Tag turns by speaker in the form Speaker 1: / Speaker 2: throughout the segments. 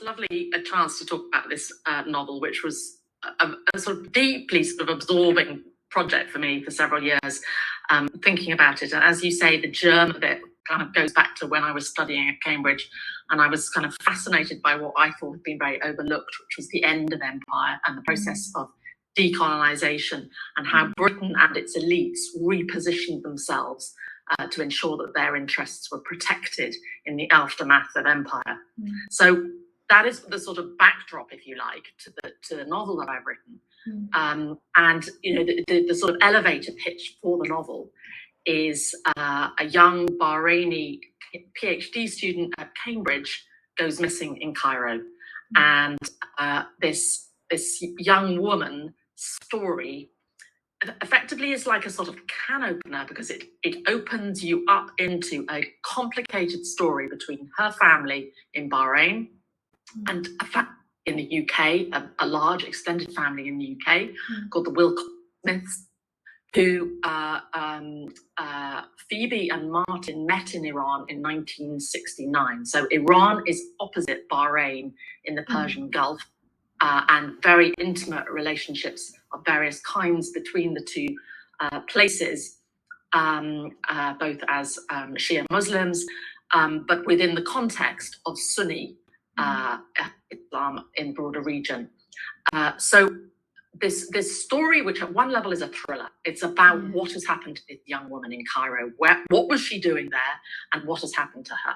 Speaker 1: lovely a chance to talk about this novel, which was a sort of deeply sort of absorbing project for me for several years, thinking about it. And as you say, the germ of it kind of goes back to when I was studying at Cambridge, and I was kind of fascinated by what I thought had been very overlooked, which was the end of empire and the process of decolonization, and how Britain and its elites repositioned themselves to ensure that their interests were protected in the aftermath of empire. So that is the sort of backdrop, if you like, to the novel that I've written. And you know, the sort of elevator pitch for the novel is a young Bahraini PhD student at Cambridge goes missing in Cairo, and this young woman story effectively is like a sort of can opener, because it opens you up into a complicated story between her family in Bahrain and a family in the UK, a large extended family in the UK called the Wilcox Smiths, who Phoebe and Martin met in Iran in 1969. So Iran is opposite Bahrain in the Persian Gulf, and very intimate relationships of various kinds between the two places, both as Shia Muslims, but within the context of Sunni Islam in broader region. So this story, which at one level is a thriller, it's about what has happened to this young woman in Cairo, what was she doing there, and what has happened to her.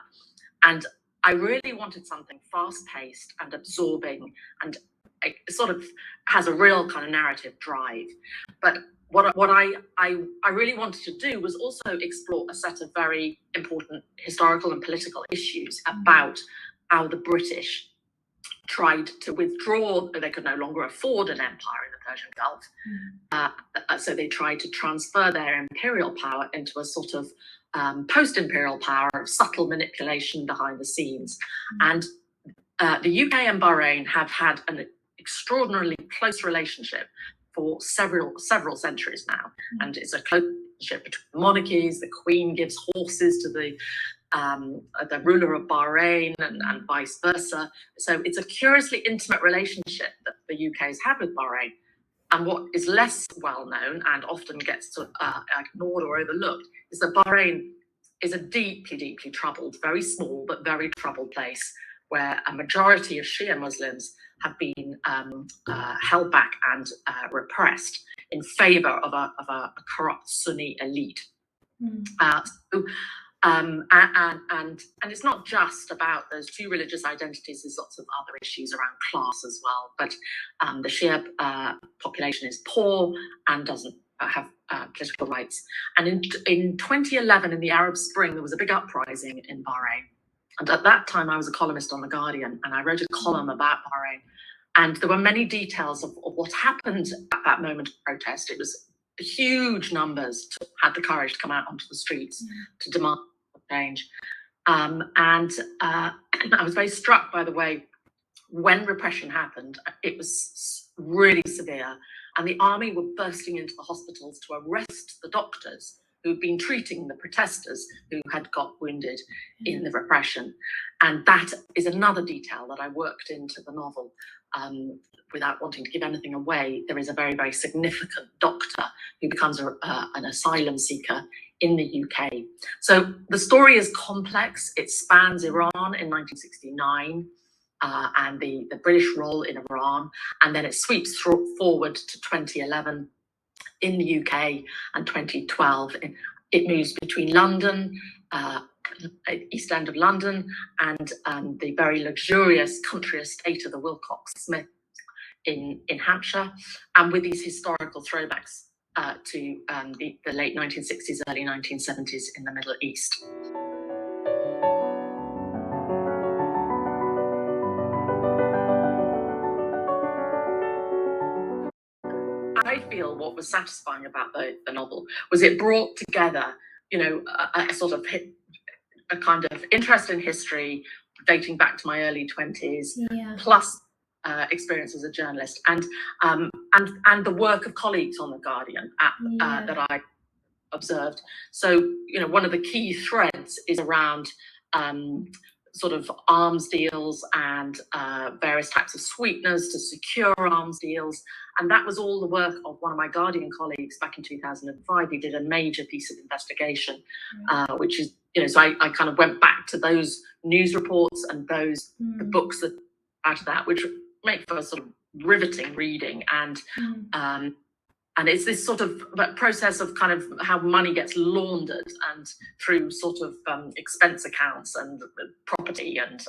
Speaker 1: And I really wanted something fast-paced and absorbing, and it sort of has a real kind of narrative drive. But what I really wanted to do was also explore a set of very important historical and political issues about how the British tried to withdraw. They could no longer afford an empire in the Persian Gulf. So they tried to transfer their imperial power into a sort of post-imperial power of subtle manipulation behind the scenes. And the UK and Bahrain have had an extraordinarily close relationship for several centuries now. And it's a close relationship between monarchies. The Queen gives horses to the ruler of Bahrain and vice versa. So it's a curiously intimate relationship that the UK has had with Bahrain. And what is less well known and often gets sort of, ignored or overlooked is that Bahrain is a deeply, deeply troubled, very small but very troubled place, where a majority of Shia Muslims have been held back and repressed in favor of a corrupt Sunni elite. And it's not just about those two religious identities. There's lots of other issues around class as well. But the Shia population is poor and doesn't have political rights. And in 2011, in the Arab Spring, there was a big uprising in Bahrain. And at that time, I was a columnist on The Guardian, and I wrote a column about Bahrain. And there were many details of what happened at that moment of protest. It was huge numbers had the courage to come out onto the streets to demand change. And I was very struck by the way, when repression happened, it was really severe. And the army were bursting into the hospitals to arrest the doctors who'd been treating the protesters who had got wounded in the repression. And that is another detail that I worked into the novel. Without wanting to give anything away, there is a very, very significant doctor who becomes an asylum seeker in the UK. So the story is complex. It spans Iran in 1969 and the British role in Iran, and then it sweeps forward to 2011 in the UK and 2012. It moves between London, East End of London, and the very luxurious country estate of the Wilcox Smith in Hampshire, and with these historical throwbacks to the late 1960s, early 1970s in the Middle East. I feel what was satisfying about the novel was it brought together, you know, a sort of a kind of interest in history dating back to my early 20s, plus experience as a journalist, and the work of colleagues on The Guardian that I observed. So, you know, one of the key threads is around sort of arms deals and various types of sweeteners to secure arms deals. And that was all the work of one of my Guardian colleagues back in 2005. He did a major piece of investigation, which is, so I kind of went back to those news reports and those the books that out of that, which make for a sort of riveting reading. And it's this sort of process of kind of how money gets laundered and through sort of expense accounts and property and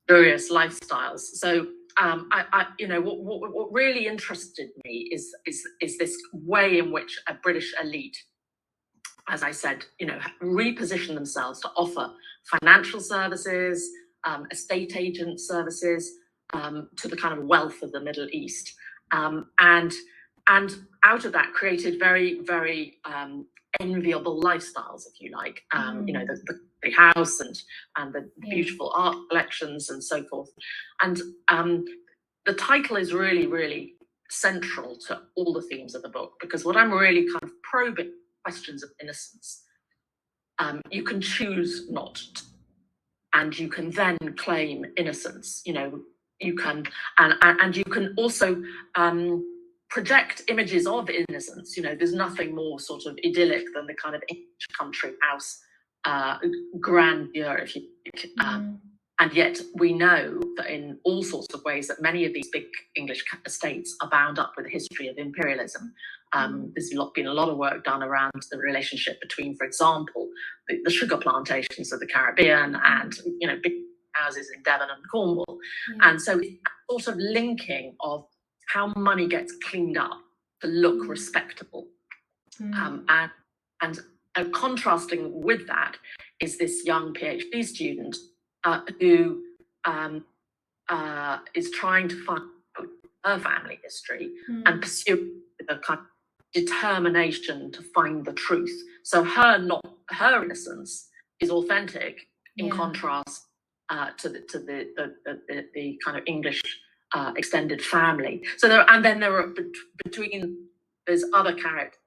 Speaker 1: various lifestyles. So what really interested me is this way in which a British elite, as I said, reposition themselves to offer financial services, estate agent services to the kind of wealth of the Middle East. And out of that created very, very enviable lifestyles, if you like. The house and the beautiful art collections and so forth. And the title is really, really central to all the themes of the book, because what I'm really kind of probing questions of innocence. You can choose not to, and you can then claim innocence. You can, and you can also project images of innocence. There's nothing more sort of idyllic than the kind of English country house grandeur, if you like. And yet we know that in all sorts of ways that many of these big English estates are bound up with a history of imperialism. There's been a lot of work done around the relationship between, for example, the sugar plantations of the Caribbean and, big houses in Devon and Cornwall. And so it's sort of linking of how money gets cleaned up to look respectable. And contrasting with that is this young PhD student who is trying to find her family history and pursue a kind of determination to find the truth. So her innocence is authentic in contrast to the kind of English extended family. So there are between those other characters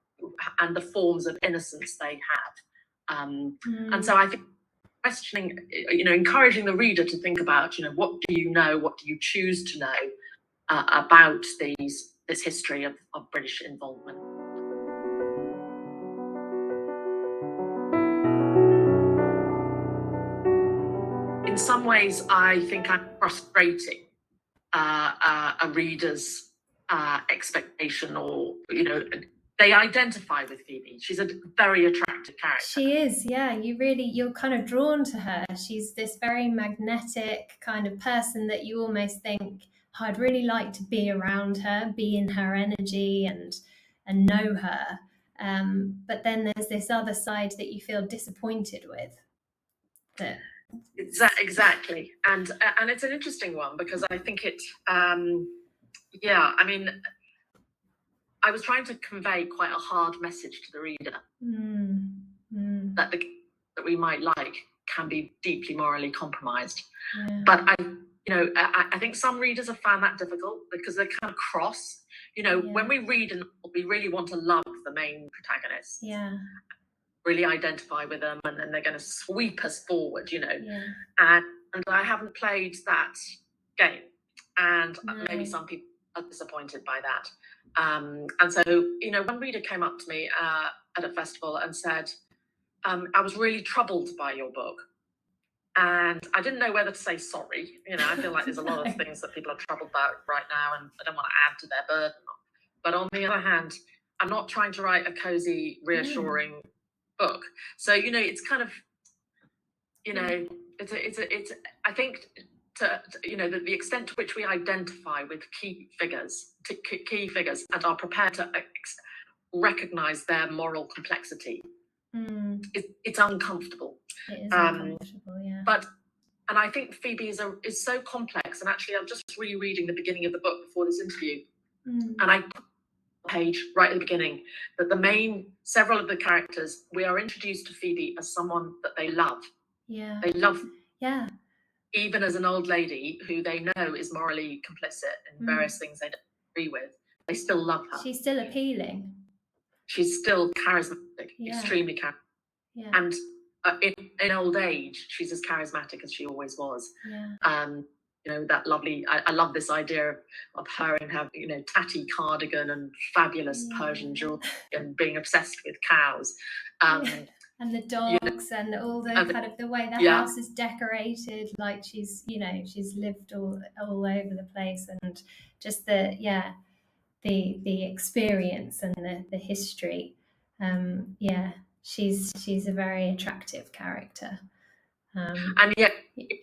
Speaker 1: and the forms of innocence they have. And so I think questioning, encouraging the reader to think about, what do you know, what do you choose to know about this history of British involvement. In some ways, I think I'm frustrating a reader's expectation, or they identify with Phoebe. She's a very attractive character.
Speaker 2: She is, yeah. You're kind of drawn to her. She's this very magnetic kind of person that you almost think, I'd really like to be around her, be in her energy and know her. But then there's this other side that you feel disappointed with.
Speaker 1: Exactly. And it's an interesting one, because I think it, I was trying to convey quite a hard message to the reader that that we might like can be deeply morally compromised. But I think some readers have found that difficult because they're kind of cross. When we read a novel, we really want to love the main protagonists. Really identify with them, and then they're going to sweep us forward, and I haven't played that game, and maybe some people are disappointed by that. And so, one reader came up to me at a festival and said, I was really troubled by your book. And I didn't know whether to say sorry. I feel like there's a lot of things that people are troubled about right now, and I don't want to add to their burden. But on the other hand, I'm not trying to write a cozy, reassuring book. So, it's kind of, it's I think the extent to which we identify with key figures and are prepared to recognize their moral complexity. It's uncomfortable.
Speaker 2: It is uncomfortable, yeah.
Speaker 1: And I think Phoebe is so complex. And actually, I'm just rereading the beginning of the book before this interview, and I put a page right at the beginning that several of the characters, we are introduced to Phoebe as someone that they love.
Speaker 2: Yeah.
Speaker 1: They love.
Speaker 2: Yeah.
Speaker 1: Even as an old lady who they know is morally complicit in various things they don't agree with, they still love her.
Speaker 2: She's still appealing.
Speaker 1: She's still charismatic, extremely charismatic.
Speaker 2: Yeah.
Speaker 1: And in old age, she's as charismatic as she always was.
Speaker 2: Yeah.
Speaker 1: That lovely. I love this idea of her in her, tatty cardigan and fabulous Persian jewelry and being obsessed with cows.
Speaker 2: And the dogs and all the kind of the way the house is decorated, like she's lived all over the place, and just the experience and the history. She's a very attractive character.
Speaker 1: And yet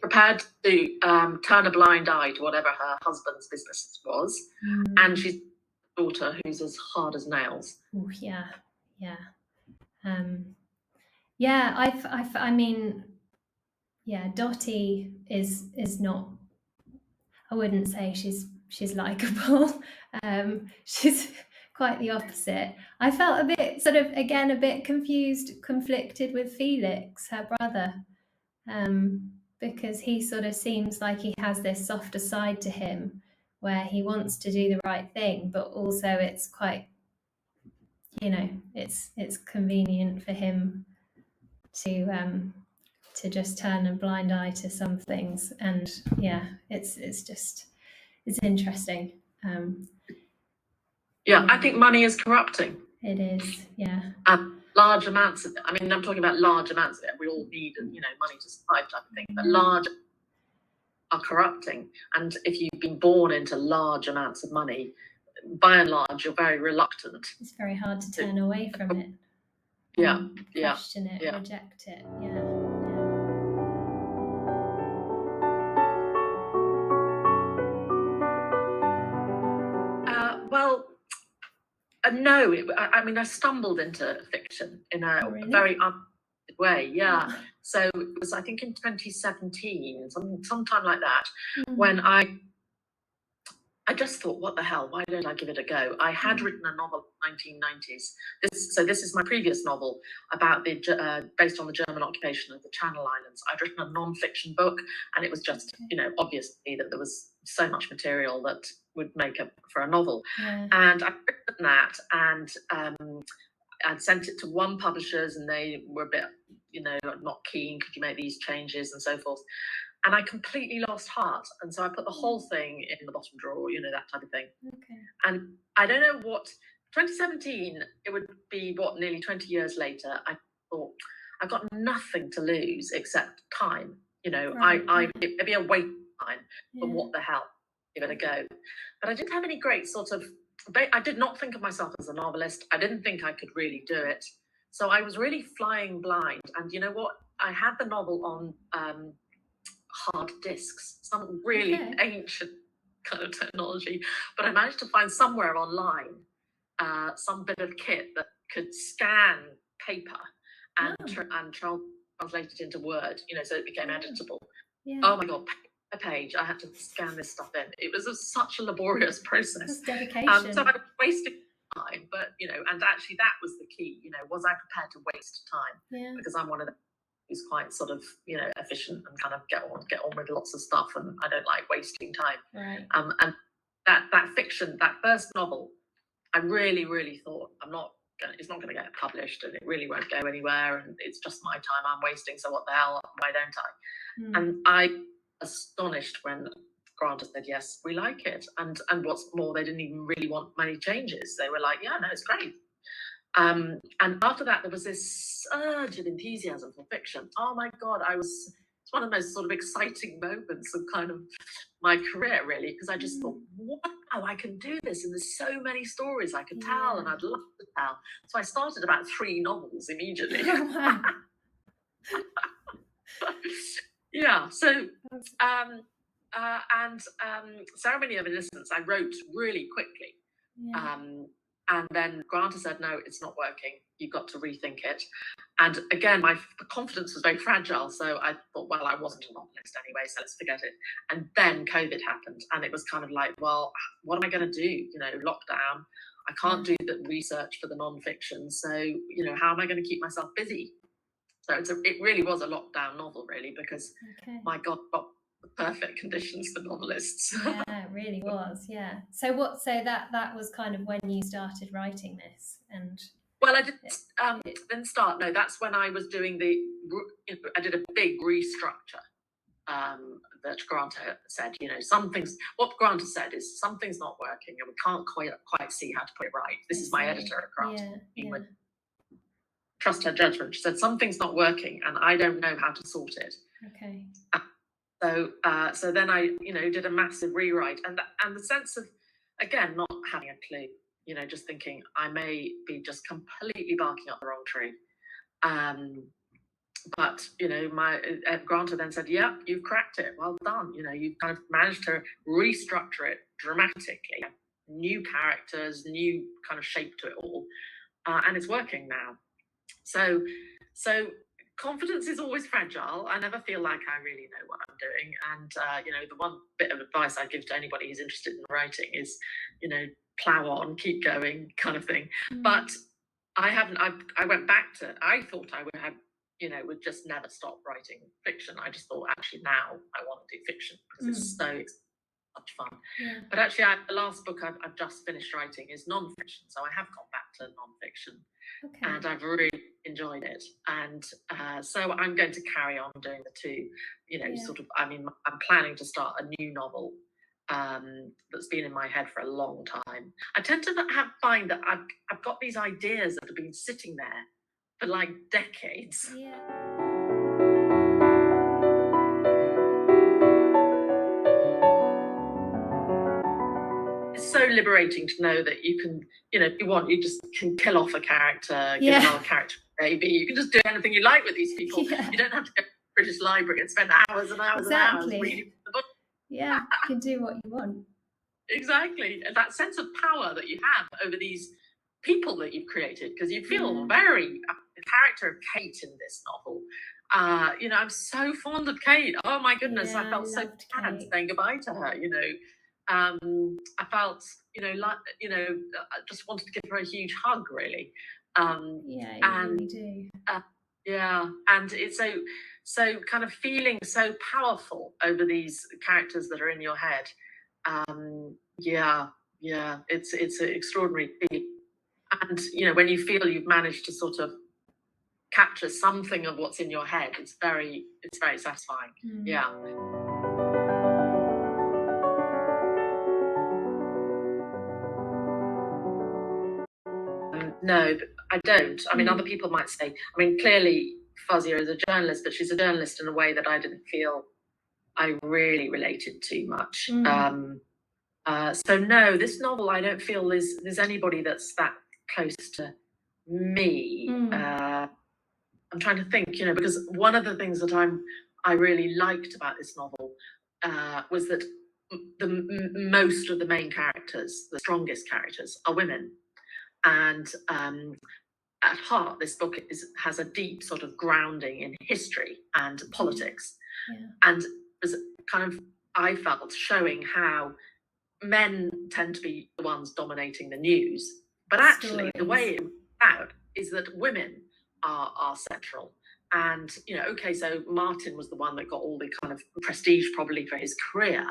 Speaker 1: prepared to turn a blind eye to whatever her husband's business was. And she's a daughter who's as hard as nails.
Speaker 2: Oh, yeah. Dottie is not, I wouldn't say she's likable. She's quite the opposite. I felt a bit confused, conflicted with Felix, her brother, because he sort of seems like he has this softer side to him where he wants to do the right thing, but also it's quite, it's convenient for him to just turn a blind eye to some things. And it's interesting.
Speaker 1: I think money is corrupting.
Speaker 2: It is, yeah.
Speaker 1: Large amounts of it. I mean, I'm talking about large amounts of it. We all need, money to survive type of thing. But large are corrupting. And if you've been born into large amounts of money, by and large, you're very reluctant.
Speaker 2: It's very hard to turn away from it. Question it, reject it.
Speaker 1: No, I stumbled into fiction in a very unexpected way. So it was, I think, in 2017, sometime like that, when I just thought, what the hell? Why don't I give it a go? I had written a novel in the 1990s. This is my previous novel about based on the German occupation of the Channel Islands. I'd written a nonfiction book, and it was just, obviously that there was so much material that would make up for a novel. And I'd written that, and I'd sent it to one publishers, and they were a bit, not keen. Could you make these changes and so forth? And I completely lost heart. And so I put the whole thing in the bottom drawer, that type of thing.
Speaker 2: Okay.
Speaker 1: And I don't know what, 2017, it would be nearly 20 years later, I thought, I've got nothing to lose except time. It'd be a waste of time, but what the hell, give it a go. But I didn't have any great I did not think of myself as a novelist. I didn't think I could really do it. So I was really flying blind. And you know what? I had the novel on hard disks, some really ancient kind of technology, but I managed to find somewhere online some bit of kit that could scan paper and translate it into Word, so it became editable. Oh my God, page, I had to scan this stuff in. It was such a laborious process.
Speaker 2: That's dedication.
Speaker 1: So I was wasting time, but and actually that was the key. Was I prepared to waste time? Because I'm one of the who's quite sort of efficient and kind of get on with lots of stuff, and I don't like wasting time.
Speaker 2: Right.
Speaker 1: And that fiction, that first novel, I really, really thought it's not going to get published, and it really won't go anywhere, and it's just my time I'm wasting. So what the hell? Why don't I? And I astonished when Granta said, yes, we like it, and what's more, they didn't even really want many changes. They were like, yeah, no, it's great. And after that, there was this surge of enthusiasm for fiction. Oh my God, it's one of the most sort of exciting moments of kind of my career, really, because I just thought, wow, I can do this, and there's so many stories I could tell, and I'd love to tell. So I started about 3 novels immediately. So Ceremony of Innocence, I wrote really quickly. And then Granta said, no, it's not working. You've got to rethink it. And again, my confidence was very fragile. So I thought, well, I wasn't a novelist anyway, so let's forget it. And then COVID happened. And it was kind of like, well, what am I going to do? Lockdown. I can't do the research for the nonfiction. So, how am I going to keep myself busy? So it really was a lockdown novel, really, because my God, got the perfect conditions for novelists.
Speaker 2: Yeah, it really was. Yeah. So that was kind of when you started writing this, and
Speaker 1: Well, I didn't start. No, that's when I was doing I did a big restructure. That Granta said, what Granta said is something's not working and we can't quite see how to put it right. This is my editor at Granta.
Speaker 2: Yeah.
Speaker 1: Trust her judgment. She said, something's not working and I don't know how to sort it.
Speaker 2: Okay.
Speaker 1: So then I, did a massive rewrite and the sense of, again, not having a clue, just thinking I may be just completely barking up the wrong tree. But my Granta then said, "Yep, you've cracked it. Well done. You've kind of managed to restructure it dramatically. New characters, new kind of shape to it all, and it's working now." So confidence is always fragile. I never feel like I really know what I'm doing. And the one bit of advice I give to anybody who's interested in writing is, plow on, keep going, kind of thing. But I haven't. I went back to. I thought I would have. Would just never stop writing fiction. I just thought, actually, now I want to do fiction because it's so much fun. Yeah. But actually, the last book I've just finished writing is nonfiction, so I have gone back to nonfiction, and I've really enjoyed it. And so I'm going to carry on doing the two. Sort of. I mean, I'm planning to start a new novel that's been in my head for a long time. I tend to find that I've got these ideas that have been sitting there for like decades.
Speaker 2: Yeah.
Speaker 1: It's so liberating to know that you can, if you want, you just can kill off a character, give another character a baby. You can just do anything you like with these people. Yeah. You don't have to go to the British Library and spend hours and hours and hours reading the book.
Speaker 2: Yeah, you can do what you want.
Speaker 1: Exactly. And that sense of power that you have over these people that you've created, because you feel very the character of Kate in this novel. I'm so fond of Kate. Oh my goodness, I felt so sad saying goodbye to her. I felt, I just wanted to give her a huge hug, really.
Speaker 2: Really do.
Speaker 1: And it's so kind of feeling so powerful over these characters that are in your head. It's an extraordinary feeling. And when you feel you've managed to sort of capture something of what's in your head, it's very satisfying. Yeah. No, I don't. I mean, other people might say. I mean, clearly Fauzia is a journalist, but she's a journalist in a way that I didn't feel I really related to much. So no, this novel I don't feel there's anybody that's that close to me. I'm trying to think, because one of the things that I really liked about this novel was that most of the main characters, the strongest characters, are women, and at heart, this book has a deep sort of grounding in history and politics, and was kind of, I felt, showing how men tend to be the ones dominating the news, but actually the way it works out is that women are central. And so Martin was the one that got all the kind of prestige probably for his career,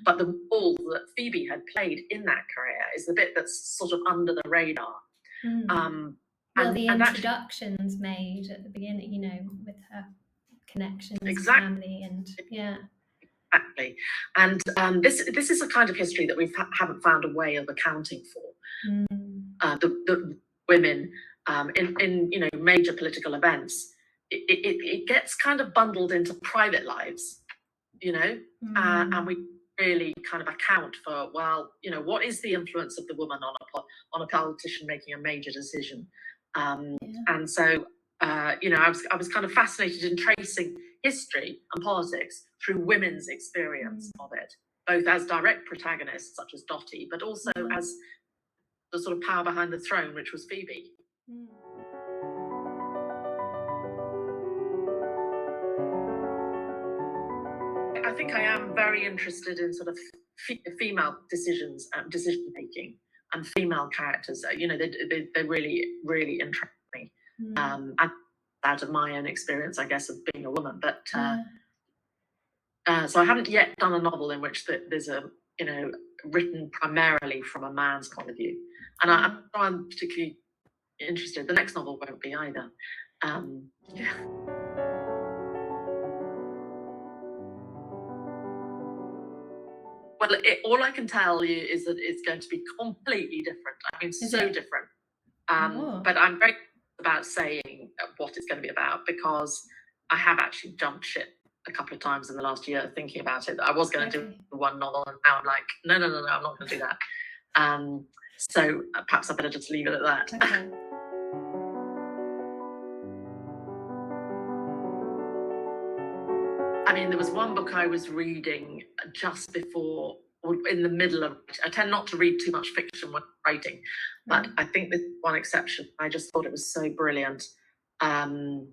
Speaker 1: but the role that Phoebe had played in that career is the bit that's sort of under the radar.
Speaker 2: The introductions made at the beginning, with her connections, family, and
Speaker 1: Exactly. And this is a kind of history that we haven't found a way of accounting for. The women in major political events, it gets kind of bundled into private lives, and we really kind of account for, what is the influence of the woman on a politician making a major decision. And so, I was kind of fascinated in tracing history and politics through women's experience of it, both as direct protagonists, such as Dottie, but also as the sort of power behind the throne, which was Phoebe. I think I am very interested in sort of female decision making and female characters. They really, really interest me. And out of my own experience, I guess, of being a woman. But so I haven't yet done a novel in which there's a written primarily from a man's point of view. And I'm particularly interested. The next novel won't be either. Yeah. Well, all I can tell you is that it's going to be completely different. I mean, so different. But I'm very about saying what it's going to be about, because I have actually jumped ship a couple of times in the last year thinking about it. I was going to do one novel, and now I'm like, no, I'm not going to do that. So perhaps I better just leave it at that.
Speaker 2: Okay.
Speaker 1: I mean, there was one book I was reading just before, or in the middle of, I tend not to read too much fiction when writing, but I think with one exception, I just thought it was so brilliant. In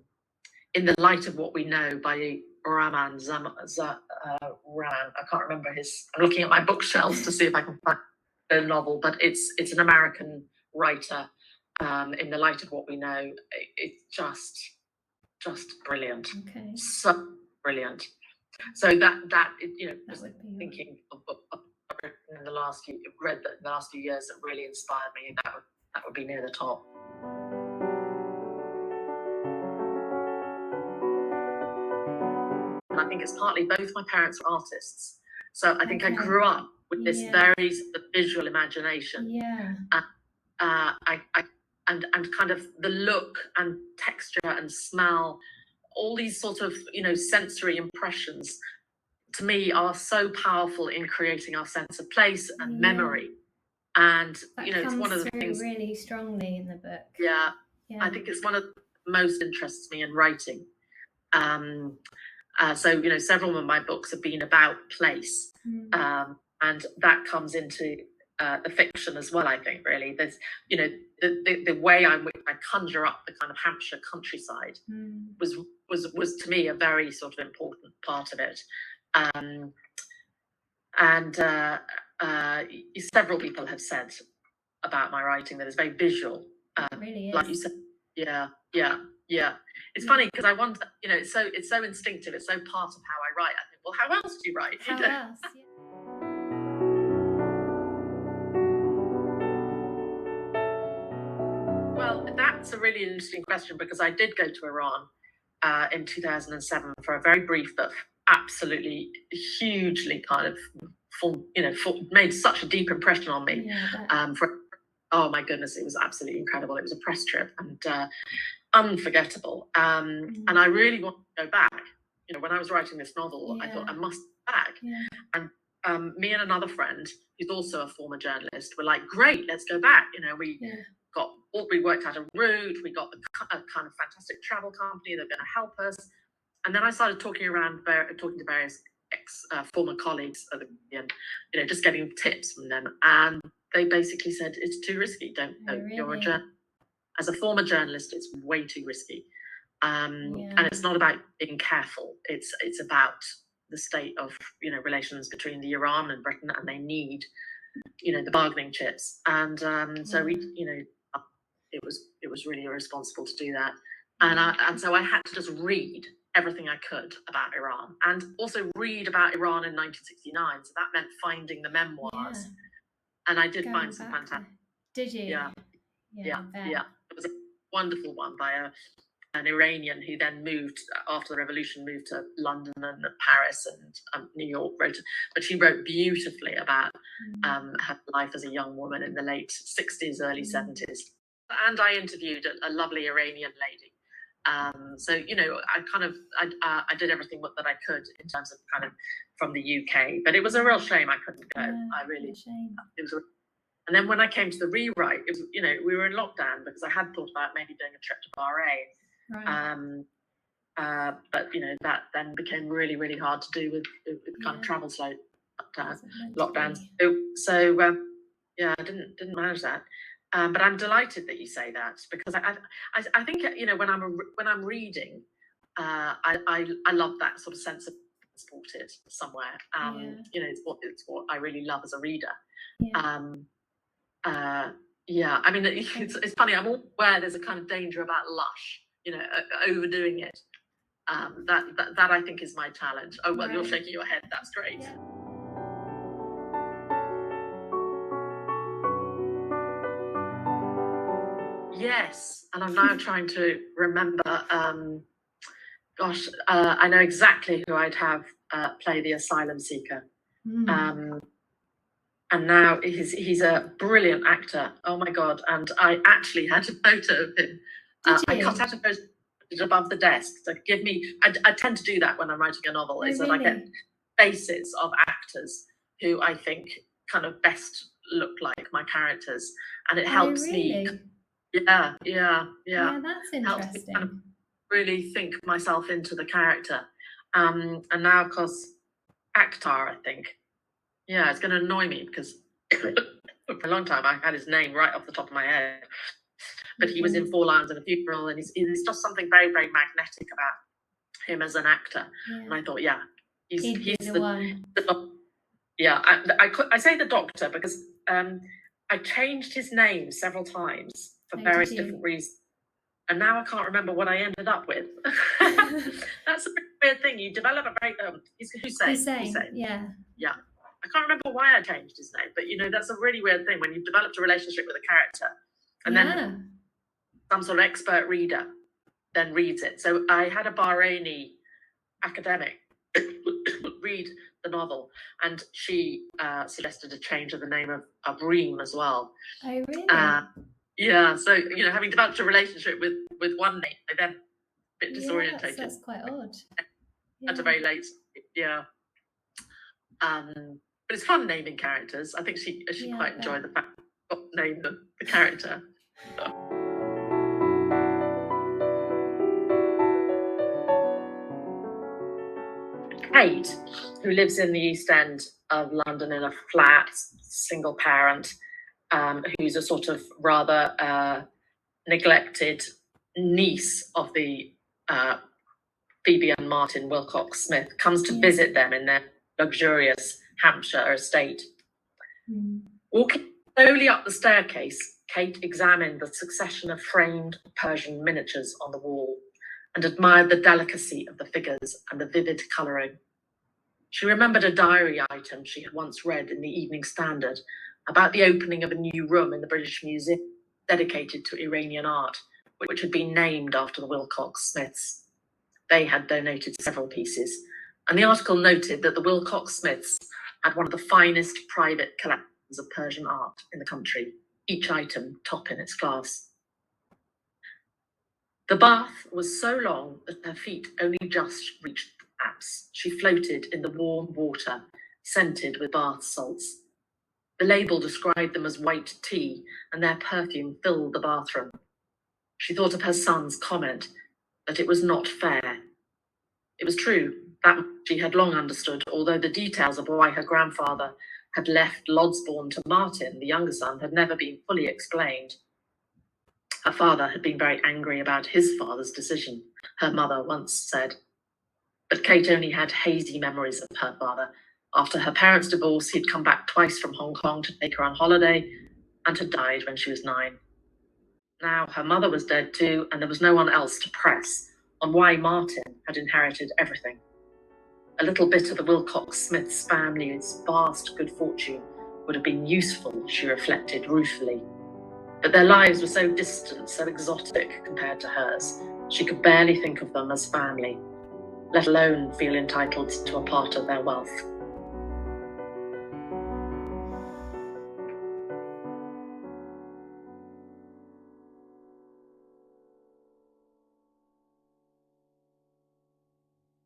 Speaker 1: the Light of What We Know by Raman Ram. I can't remember his, I'm looking at my bookshelves to see if I can find the novel, but it's an American writer. In the Light of What We Know, it's just brilliant.
Speaker 2: Okay.
Speaker 1: So brilliant. So that you know, just thinking of in the last few, read that in the last few years that really inspired me, that would be near the top. And I think it's partly both my parents were artists, so I think I grew up with this very visual imagination.
Speaker 2: Yeah.
Speaker 1: And kind of the look and texture and smell, all these sort of, you know, sensory impressions, to me, are so powerful in creating our sense of place and memory. And
Speaker 2: that,
Speaker 1: you know, it's one of the things
Speaker 2: really strongly in the book.
Speaker 1: Yeah, I think it's one of the most interests me in writing. So you know, several of my books have been about place, and that comes into the fiction as well. I think really, there's, you know, the way I conjure up the kind of Hampshire countryside was to me a very sort of important part of it. Several people have said about my writing that it's very visual.
Speaker 2: It really is.
Speaker 1: Like you said, yeah. It's funny because I wonder, you know, it's so instinctive. It's so part of how I write. I think, well, how else do you write?
Speaker 2: How else? Yeah.
Speaker 1: Well, that's a really interesting question, because I did go to Iran in 2007 for a very brief but absolutely hugely kind of made such a deep impression on me. Oh my goodness, it was absolutely incredible. It was a press trip and unforgettable. And I really wanted to go back. You know, when I was writing this novel, I thought I must go back. And me and another friend, who's also a former journalist, were like, great, let's go back. You know, we worked out a route, we got a kind of fantastic travel company that were going to help us. And then I started talking to various former colleagues at the Guardian, you know, just getting tips from them. And they basically said, it's too risky. Don't go.
Speaker 2: Really?
Speaker 1: You're a journalist. As a former journalist, it's way too risky. And it's not about being careful. It's about the state of, you know, relations between Iran and Britain, and they need, you know, the bargaining chips. And so we, you know, it was really irresponsible to do that. And so I had to just read everything I could about Iran, and also read about Iran in 1969. So that meant finding the memoirs. And I did find some fantastic.
Speaker 2: Did you?
Speaker 1: Yeah. It was a wonderful one by an Iranian who then moved, after the revolution, moved to London and Paris and New York. But she wrote beautifully about her life as a young woman in the late 60s, early 70s. And I interviewed a lovely Iranian lady. So, you know, I did everything that I could in terms of kind of from the UK, but it was a real shame I couldn't go. It was. And then when I came to the rewrite, it was, you know, we were in lockdown, because I had thought about maybe doing a trip to Bahrain. But you know, that then became really, really hard to do with kind of travel lockdowns. So I didn't manage that. But I'm delighted that you say that, because I think, you know, when I'm reading, I love that sort of sense of transported somewhere. You know, it's what I really love as a reader. I mean, it's funny. I'm all aware there's a kind of danger about lush, you know, overdoing it. That I think is my challenge. Oh well, you're shaking your head. That's great.
Speaker 2: Yeah.
Speaker 1: Yes, and I'm now trying to remember. I know exactly who I'd have play the asylum seeker. And now he's a brilliant actor. Oh my God! And I actually had a photo of him. I cut out a photo above the desk to give me. I tend to do that when I'm writing a novel.
Speaker 2: Oh,
Speaker 1: is that I get faces of actors who I think kind of best look like my characters, and it helps me. Yeah,
Speaker 2: that's interesting.
Speaker 1: Helps me kind of really think myself into the character. And now, of course, Akhtar, I think. Yeah, it's going to annoy me because for a long time I had his name right off the top of my head. But he was in 4 Lions and a Funeral, and there's just something very, very magnetic about him as an actor. Yeah. And I thought, yeah, he's the one. Yeah, I say the Doctor because I changed his name several times for various different reasons. And now I can't remember what I ended up with. That's a weird thing. You develop a very Hussein.
Speaker 2: Yeah.
Speaker 1: I can't remember why I changed his name, but that's a really weird thing when you've developed a relationship with a character, and then some sort of expert reader then reads it. So I had a Bahraini academic read the novel, and she suggested a change of the name of Reem as well.
Speaker 2: Oh, really?
Speaker 1: Yeah, so having developed a relationship with one name, I then a bit disorientated.
Speaker 2: That's quite odd.
Speaker 1: At a very late, but it's fun naming characters. I think she quite enjoyed the fact of name the character. Kate, who lives in the East End of London in a flat, single parent, who's a sort of rather neglected niece of the Phoebe and Martin Wilcox Smith, comes to visit them in their luxurious Hampshire estate. Walking slowly up the staircase, Kate examined the succession of framed Persian miniatures on the wall and admired the delicacy of the figures and the vivid colouring. She remembered a diary item she had once read in the Evening Standard about the opening of a new room in the British Museum dedicated to Iranian art, which had been named after the Wilcox Smiths. They had donated several pieces, and the article noted that the Wilcox Smiths had one of the finest private collections of Persian art in the country, each item top in its class. The bath was so long that her feet only just reached the taps. She floated in the warm water, scented with bath salts. The label described them as white tea, and their perfume filled the bathroom. She thought of her son's comment that it was not fair. It was true, that she had long understood, although the details of why her grandfather had left Lodsbourne to Martin, the younger son, had never been fully explained. Her father had been very angry about his father's decision, her mother once said. But Kate only had hazy memories of her father. After her parents' divorce, he'd come back twice from Hong Kong to take her on holiday and had died when she was 9. Now her mother was dead too, and there was no one else to press on why Martin had inherited everything. A little bit of the Wilcox Smiths family's vast good fortune would have been useful, she reflected ruefully. But their lives were so distant, so exotic compared to hers, she could barely think of them as family, let alone feel entitled to a part of their wealth.